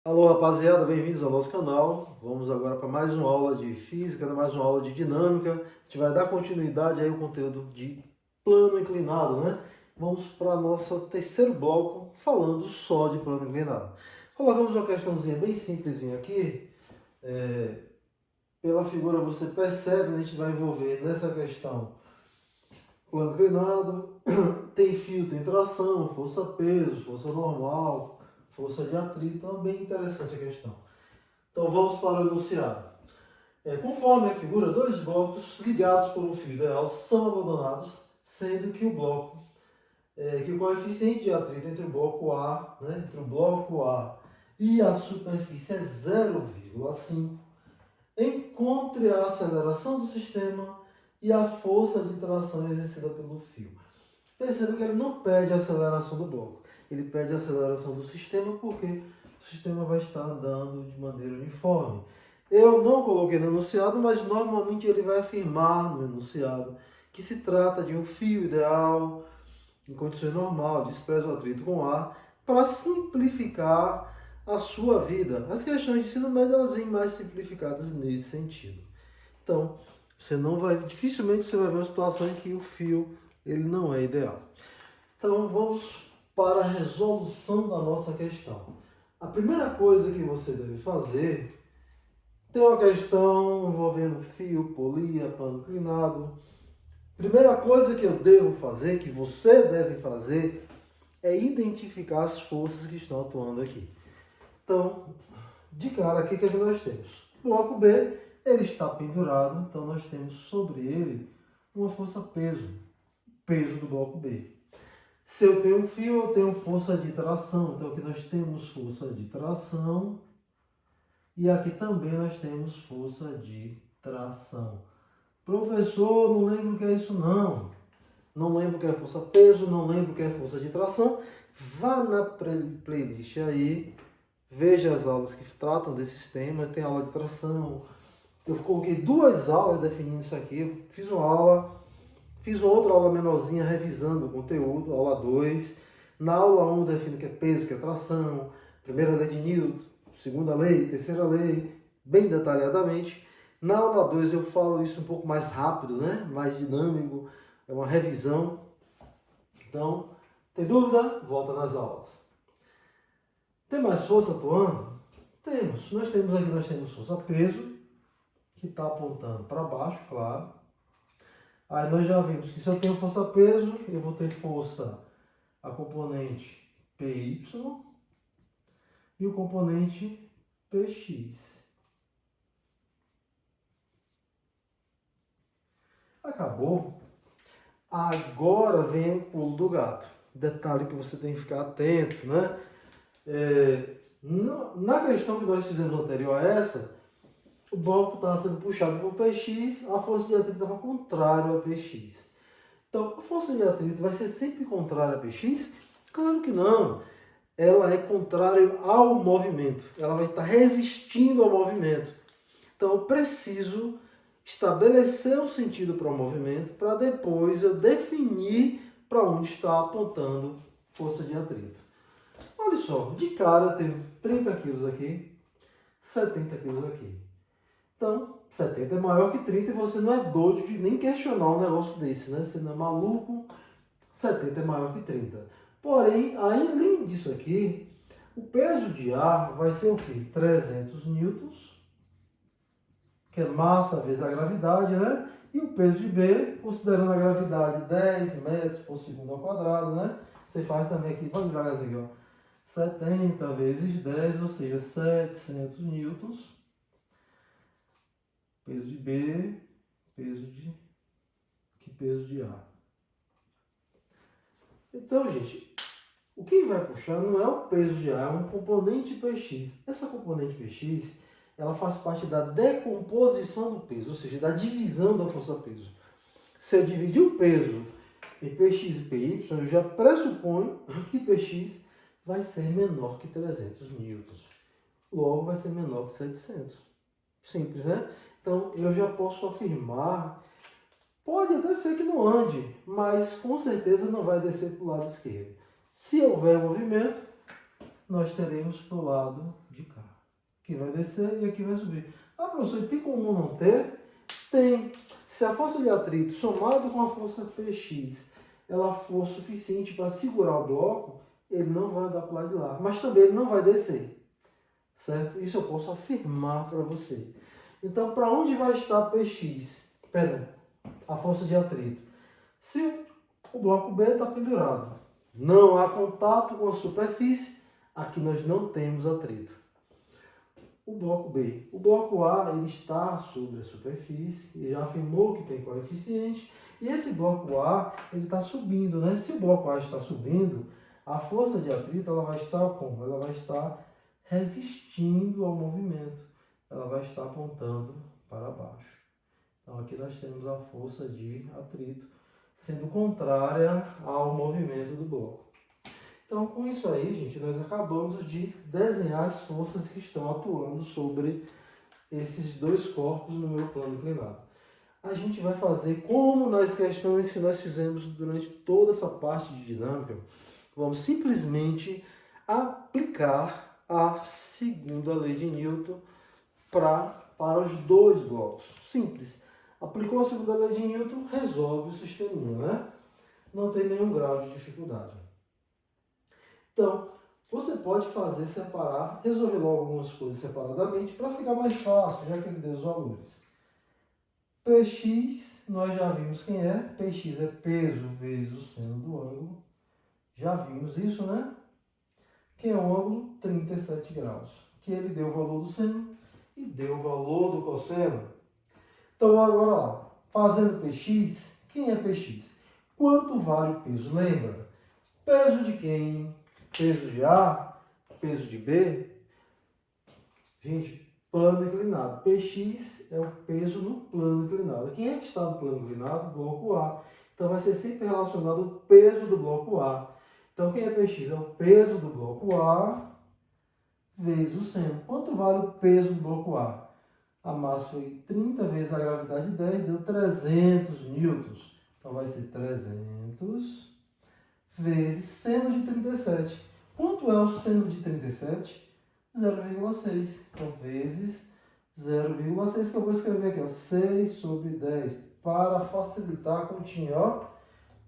Alô, rapaziada, bem-vindos ao nosso canal. Vamos agora para mais uma aula de física, mais uma aula de dinâmica. A gente vai dar continuidade aí ao conteúdo de plano inclinado, né? Vamos para nosso terceiro bloco, falando só de plano inclinado. Colocamos uma questãozinha bem simplesinha aqui. Pela figura você percebe, né? A gente vai envolver nessa questão plano inclinado, tem fio, tem tração, força-peso, força normal, força de atrito. Então é bem interessante a questão. Então vamos para o enunciado. Conforme a figura, dois blocos ligados por um fio ideal são abandonados, sendo que que o coeficiente de atrito entre o bloco A, né, entre o bloco A e a superfície é 0,5. Encontre a aceleração do sistema e a força de tração exercida pelo fio. Perceba que ele não pede a aceleração do bloco, ele pede a aceleração do sistema porque o sistema vai estar andando de maneira uniforme. Eu não coloquei no enunciado, mas normalmente ele vai afirmar no enunciado que se trata de um fio ideal, em condições normais, despreza o atrito com ar, para simplificar a sua vida. As questões de ensino médio elas vêm mais simplificadas nesse sentido. Então, dificilmente você vai ver uma situação em que o fio ele não é ideal. Então vamos para a resolução da nossa questão. A primeira coisa que você deve fazer, tem uma questão envolvendo fio, polia, plano inclinado. Primeira coisa que eu devo fazer, que você deve fazer, é identificar as forças que estão atuando aqui. Então, de cara aqui, o que nós temos? Bloco B, ele está pendurado, então nós temos sobre ele uma força-peso, peso do bloco B. Se eu tenho um fio, eu tenho força de tração, então aqui nós temos força de tração e aqui também nós temos força de tração. Professor, não lembro o que é isso não. Não lembro o que é força-peso, não lembro o que é força de tração. Vá na playlist aí, veja as aulas que tratam desses temas, tem aula de tração. Eu coloquei duas aulas definindo isso aqui. Eu fiz uma aula, fiz outra aula menorzinha revisando o conteúdo, aula 2. Na aula 1 defino o que é peso, o que é tração, primeira lei de Newton, segunda lei, terceira lei, bem detalhadamente. Na aula 2 eu falo isso um pouco mais rápido, né? Mais dinâmico, é uma revisão. Então, tem dúvida? Volta nas aulas. Tem mais força atuando? Temos. Nós temos força-peso, que está apontando para baixo, claro. Aí nós já vimos que se eu tenho força-peso, eu vou ter força, a componente PY e o componente PX. Acabou. Agora vem o pulo do gato. Detalhe que você tem que ficar atento, né? Na questão que nós fizemos anterior a essa, o bloco estava sendo puxado por PX, a força de atrito estava contrária a PX. Então, a força de atrito vai ser sempre contrária a PX? Claro que não. Ela é contrária ao movimento. Ela vai estar resistindo ao movimento. Então, eu preciso estabelecer um sentido para o movimento para depois eu definir para onde está apontando força de atrito. Olha só, de cara eu tenho 30 kg aqui, 70 kg aqui. Então, 70 é maior que 30 e você não é doido de nem questionar um negócio desse, né? Você não é maluco, 70 é maior que 30. Porém, além disso aqui, o peso de ar vai ser o quê? 300 newtons, que é massa vezes a gravidade, né? E o peso de B, considerando a gravidade 10 metros por segundo ao quadrado, né? Você faz também aqui, vamos devagarzinho, ó. 70 vezes 10, ou seja, 700 newtons. Peso de B, peso de A. Então, gente, o que vai puxar não é o peso de A, é um componente PX. Essa componente PX, ela faz parte da decomposição do peso, ou seja, da divisão da força-peso. Se eu dividir o peso em PX e PY, eu já pressuponho que PX vai ser menor que 300 newtons. Logo, vai ser menor que 700. Simples, né? Então, eu já posso afirmar, pode até ser que não ande, mas com certeza não vai descer para o lado esquerdo. Se houver movimento, nós teremos para o lado de cá. Aqui vai descer e aqui vai subir. Ah, professor, tem como não ter? Tem. Se a força de atrito somado com a força Px, ela for suficiente para segurar o bloco, ele não vai andar para o lado de lá. Mas também ele não vai descer. Certo? Isso eu posso afirmar para você. Então, para onde vai estar Px? Perdão, a força de atrito. Se o bloco B está pendurado, não há contato com a superfície, aqui nós não temos atrito. O bloco B. O bloco A ele está sobre a superfície, ele já afirmou que tem coeficiente, e esse bloco A ele está subindo, né? Se o bloco A está subindo, a força de atrito ela vai estar como? Ela vai estar resistindo ao movimento, ela vai estar apontando para baixo. Então aqui nós temos a força de atrito sendo contrária ao movimento do bloco. Então, com isso aí, gente, nós acabamos de desenhar as forças que estão atuando sobre esses dois corpos no meu plano inclinado. A gente vai fazer como nas questões que nós fizemos durante toda essa parte de dinâmica. Vamos simplesmente aplicar a segunda lei de Newton para os dois blocos. Simples. Aplicou a segunda lei de Newton, resolve o sisteminha, né? Não tem nenhum grau de dificuldade. Então, você pode fazer separar, resolver logo algumas coisas separadamente para ficar mais fácil, já que ele deu os valores. Px, nós já vimos quem é. Px é peso vezes o seno do ângulo. Já vimos isso, né? Quem é o ângulo? 37 graus. Que ele deu o valor do seno e deu o valor do cosseno. Então, agora lá. Fazendo Px, quem é Px? Quanto vale o peso? Lembra? Peso de quem? Peso de A, peso de B. Gente, plano inclinado. Px é o peso no plano inclinado. Quem é que está no plano inclinado? Bloco A. Então vai ser sempre relacionado ao peso do bloco A. Então quem é Px? É o peso do bloco A vezes o seno. Quanto vale o peso do bloco A? A massa foi 30 vezes a gravidade 10, deu 300 newtons. Então vai ser 300 vezes seno de 37. Quanto é o seno de 37? 0,6. Então, vezes 0,6, que eu vou escrever aqui, ó, 6 sobre 10. Para facilitar a continha, ó,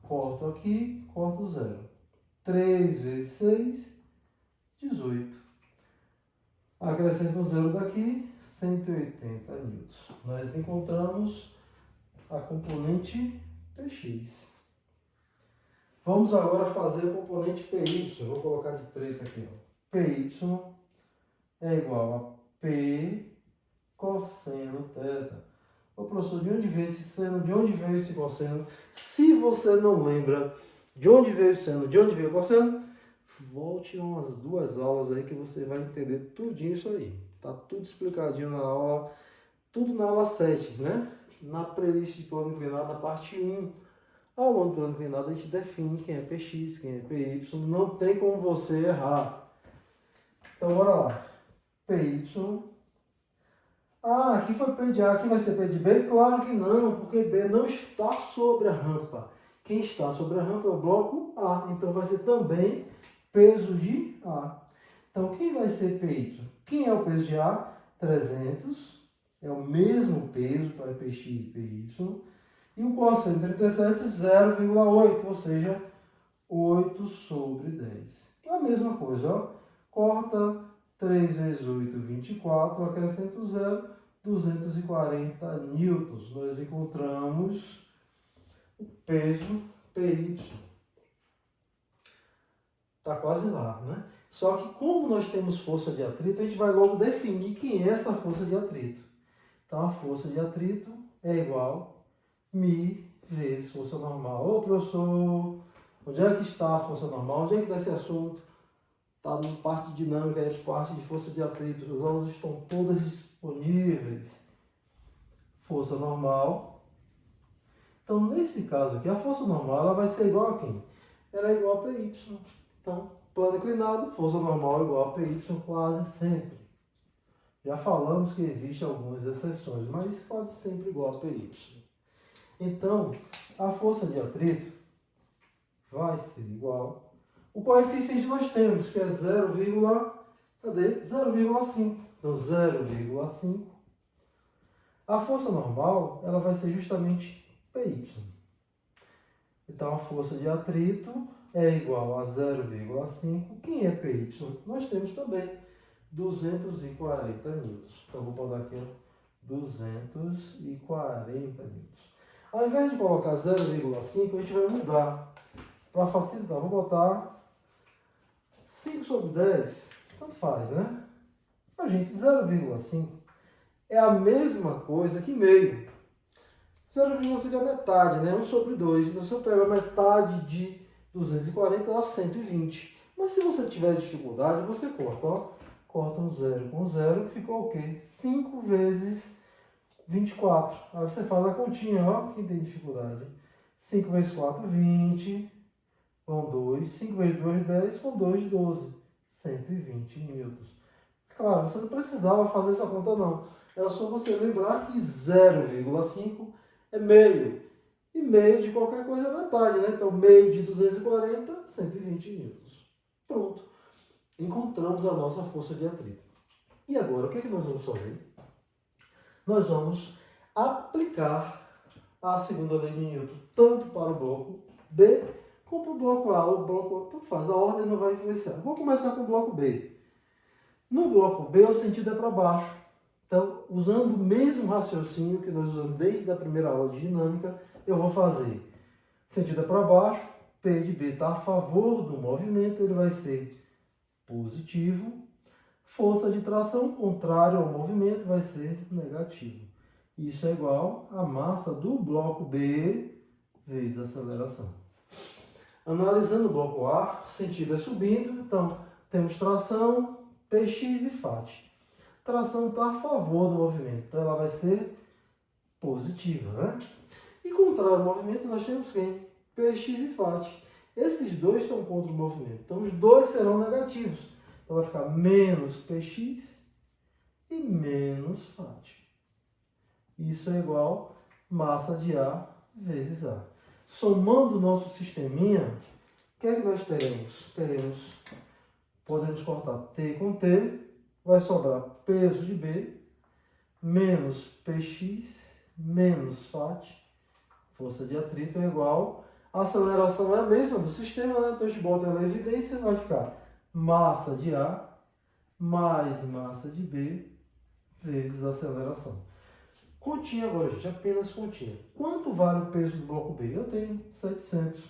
corto aqui, corto 0. 3 vezes 6, 18. Acrescento um 0 daqui, 180 newtons. Nós encontramos a componente Px. Vamos agora fazer o componente PY. Vou colocar de preto aqui. Ó. PY é igual a P cosseno θ. Ô professor, de onde veio esse seno? De onde veio esse cosseno? Se você não lembra de onde veio o seno, de onde veio o cosseno, volte umas 2 aulas aí que você vai entender tudinho isso aí. Tá tudo explicadinho na aula, tudo na aula 7, né? Na playlist de plano inclinado, na parte 1. Ao longo do plano inclinado, a gente define quem é Px, quem é Py, não tem como você errar. Então, bora lá. Py. Ah, aqui foi P de A, aqui vai ser P de B? Claro que não, porque B não está sobre a rampa. Quem está sobre a rampa é o bloco A, então vai ser também peso de A. Então, quem vai ser Py? Quem é o peso de A? 300, é o mesmo peso para Px e Py. E o cosseno de 37, 0,8, ou seja, 8 sobre 10. É a mesma coisa, ó. Corta 3 vezes 8, 24, acrescento 0, 240 newtons. Nós encontramos o peso PY. Está quase lá, né? Só que como nós temos força de atrito, a gente vai logo definir quem é essa força de atrito. Então, a força de atrito é igual μ vezes força normal. Ô professor, onde é que está a força normal? Onde é que está esse assunto? Está na parte de dinâmica, é parte de força de atrito. As aulas estão todas disponíveis. Força normal. Então, nesse caso aqui, a força normal ela vai ser igual a quem? Ela é igual a Py. Então, plano inclinado, força normal é igual a Py quase sempre. Já falamos que existem algumas exceções, mas quase sempre igual a Py. Então, a força de atrito vai ser igual. O coeficiente nós temos, que é 0,5. Então 0,5. A força normal, ela vai ser justamente PY. Então a força de atrito é igual a 0,5. Quem é PY? Nós temos também 240 newtons. Então vou botar aqui, ó, 240 newtons. Ao invés de colocar 0,5, a gente vai mudar. Para facilitar, vou botar 5 sobre 10. Tanto faz, né? A gente, 0,5 é a mesma coisa que meio. 0,5 é a metade, né? 1 sobre 2. Então, se eu pego a metade de 240, dá 120. Mas se você tiver dificuldade, você corta, ó. Corta um zero com zero, ficou o quê? 5 vezes 24. Aí você faz a continha, ó. Quem tem dificuldade? 5 vezes 4, 20. Com 2. 5 vezes 2, 10. Com 2, 12. 120 newtons. Claro, você não precisava fazer essa conta, não. Era só você lembrar que 0,5 é meio. E meio de qualquer coisa é metade, né? Então, meio de 240, 120 newtons. Pronto. Encontramos a nossa força de atrito. E agora, o que é que nós vamos fazer? Nós vamos aplicar a segunda lei de Newton, tanto para o bloco B, como para o bloco A. O bloco A, tanto faz, a ordem não vai influenciar. Vou começar com o bloco B. No bloco B, o sentido é para baixo. Então, usando o mesmo raciocínio que nós usamos desde a primeira aula de dinâmica, eu vou fazer sentido é para baixo, P de B está a favor do movimento, ele vai ser positivo. Força de tração contrária ao movimento vai ser negativo. Isso é igual a massa do bloco B vezes a aceleração. Analisando o bloco A, o sentido é subindo, então temos tração, Px e Fat. Tração está a favor do movimento, então ela vai ser positiva, né? E contrário ao movimento, nós temos quem? Px e Fat. Esses dois estão contra o movimento, então os dois serão negativos. Então vai ficar menos Px e menos Fat. Isso é igual massa de A vezes A. Somando o nosso sisteminha, o que é que nós teremos? Podemos cortar T com T, vai sobrar peso de B, menos Px, menos Fat, força de atrito é igual, a aceleração é a mesma do sistema, né? Então a gente bota ela em evidência, vai ficar massa de A mais massa de B vezes a aceleração. Continha agora, gente, apenas continha. Quanto vale o peso do bloco B? Eu tenho 700.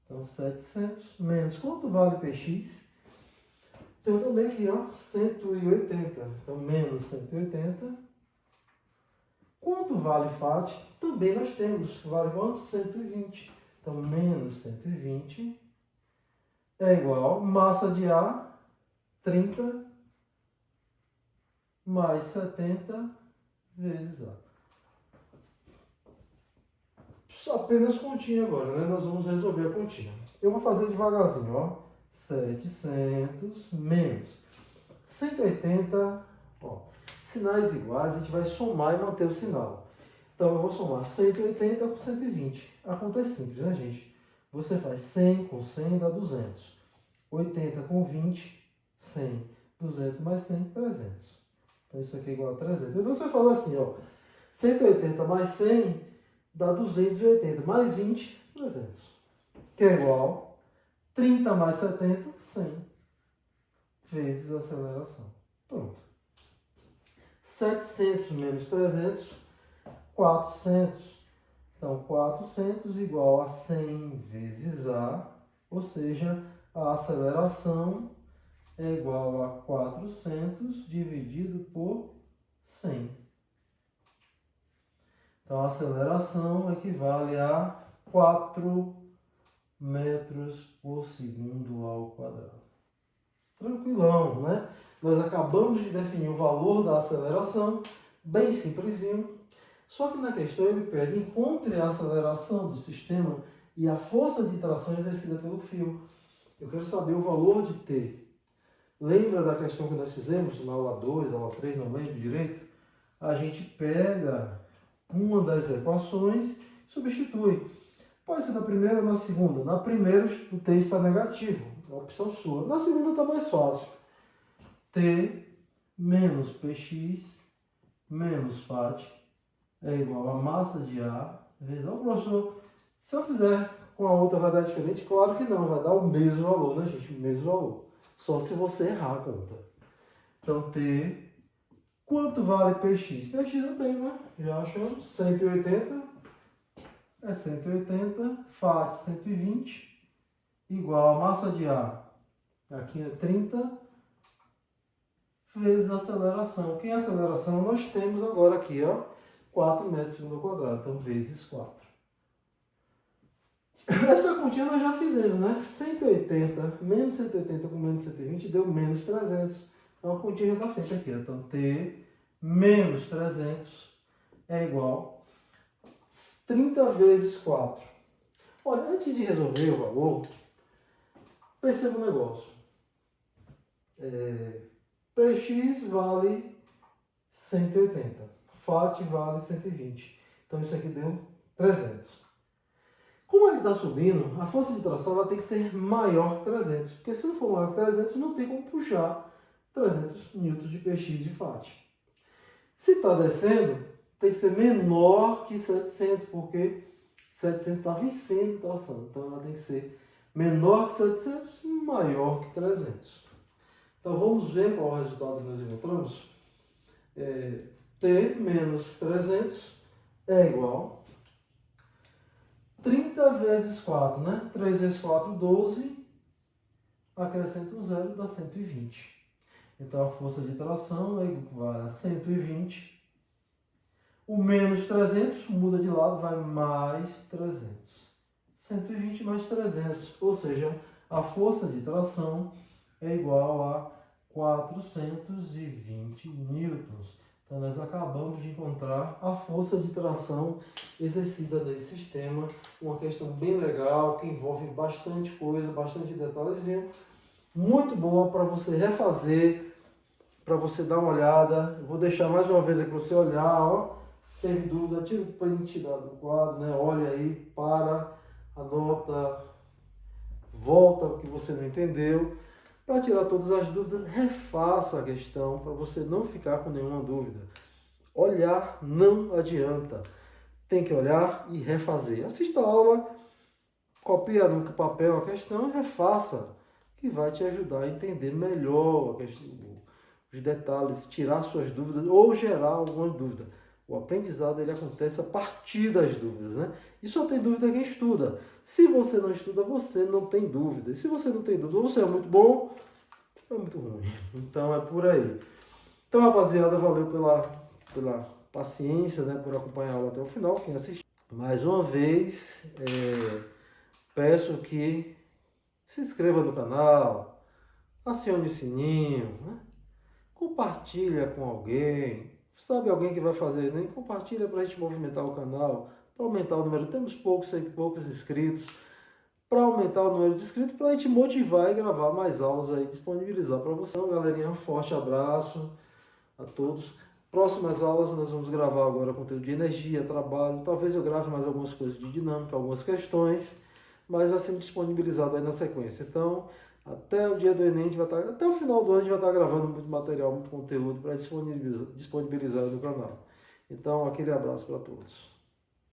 Então, 700 menos. Quanto vale Px? Tenho também aqui, ó, 180. Então, menos 180. Quanto vale Fat? Também nós temos. Vale quanto? 120. Então, menos 120 é igual massa de A, 30, mais 70 vezes A. Apenas continha agora, né? Nós vamos resolver a continha. Eu vou fazer devagarzinho, ó. 700 menos 180, ó. Sinais iguais, a gente vai somar e manter o sinal. Então, eu vou somar 180 com 120. A conta é simples, né, gente? Você faz 100 com 100 dá 200. 80 com 20, 100. 200 mais 100, 300. Então, isso aqui é igual a 300. Então, você faz assim, ó. 180 mais 100 dá 280. Mais 20, 300. Que é igual 30 mais 70, 100. Vezes a aceleração. Pronto. 700 menos 300, 400. Então, 400 igual a 100 vezes A. Ou seja, a aceleração é igual a 400 dividido por 100. Então, a aceleração equivale a 4 metros por segundo ao quadrado. Tranquilão, né? Nós acabamos de definir o valor da aceleração, bem simplesinho. Só que na questão ele pede, encontre a aceleração do sistema e a força de tração exercida pelo fio. Eu quero saber o valor de T. Lembra da questão que nós fizemos na aula 2, aula 3, não lembro direito? A gente pega uma das equações e substitui. Pode ser na primeira ou na segunda. Na primeira o T está negativo, é a opção sua. Na segunda está mais fácil. T menos Px menos FAT é igual a massa de ar vezes... Ó, professor, se eu fizer com a outra vai dar diferente? Claro que não, vai dar o mesmo valor, né, gente? O mesmo valor. Só se você errar a conta. Então, T... Quanto vale Px? Px eu tenho, né? Já achamos. 180 é 180, FAT 120, igual a massa de ar. Aqui é 30 vezes a aceleração. Que é a aceleração? Nós temos agora aqui, ó, 4 metros por segundo ao quadrado. Então, vezes 4. Essa continha nós já fizemos, né? 180 menos 180 com menos 120 deu menos 300. Então, a continha já está feita aqui. Então, T menos 300 é igual a 30 vezes 4. Olha, antes de resolver o valor, perceba um negócio. Px vale 180. FAT vale 120. Então, isso aqui deu 300. Como ele está subindo, a força de tração ela tem que ser maior que 300. Porque se não for maior que 300, não tem como puxar 300 N de Px de FAT. Se está descendo, tem que ser menor que 700, porque 700 está vencendo tração. Então, ela tem que ser menor que 700, maior que 300. Então, vamos ver qual é o resultado que nós encontramos. T menos 300 é igual a 30 vezes 4, né? 3 vezes 4, 12. Acrescenta um zero, dá 120. Então, a força de tração é igual a 120. O menos 300 muda de lado, vai mais 300. 120 mais 300. Ou seja, a força de tração é igual a 420 newtons. Então, nós acabamos de encontrar a força de tração exercida nesse sistema. Uma questão bem legal, que envolve bastante coisa, bastante detalhezinho. Muito boa para você refazer, para você dar uma olhada. Eu vou deixar mais uma vez aqui para você olhar. Ó. Teve dúvida, tira o print do quadro, né? Olha aí, para, anota, volta o que você não entendeu. Para tirar todas as dúvidas, refaça a questão para você não ficar com nenhuma dúvida. Olhar não adianta. Tem que olhar e refazer. Assista a aula, copia no papel a questão e refaça, que vai te ajudar a entender melhor a questão, os detalhes, tirar suas dúvidas ou gerar alguma dúvida. O aprendizado ele acontece a partir das dúvidas, né? E só tem dúvida quem estuda. Se você não estuda, você não tem dúvida. E se você não tem dúvida, ou você é muito bom, ou é muito ruim. Então é por aí. Então, rapaziada, valeu pela paciência, né? Por acompanhar a aula até o final, quem assistiu. Mais uma vez, peço que se inscreva no canal, acione o sininho, né? Compartilha com alguém. Sabe alguém que vai fazer, nem compartilha para a gente movimentar o canal, para aumentar o número. Temos poucos inscritos. Para aumentar o número de inscritos, para a gente motivar e gravar mais aulas aí, disponibilizar para você. Então, galerinha, um forte abraço a todos. Próximas aulas nós vamos gravar agora conteúdo de energia, trabalho. Talvez eu grave mais algumas coisas de dinâmica, algumas questões, mas vai sendo disponibilizado aí na sequência. Então, até o dia do Enem, até o final do ano, a gente vai estar gravando muito material, muito conteúdo para disponibilizar no canal. Então, aquele abraço para todos.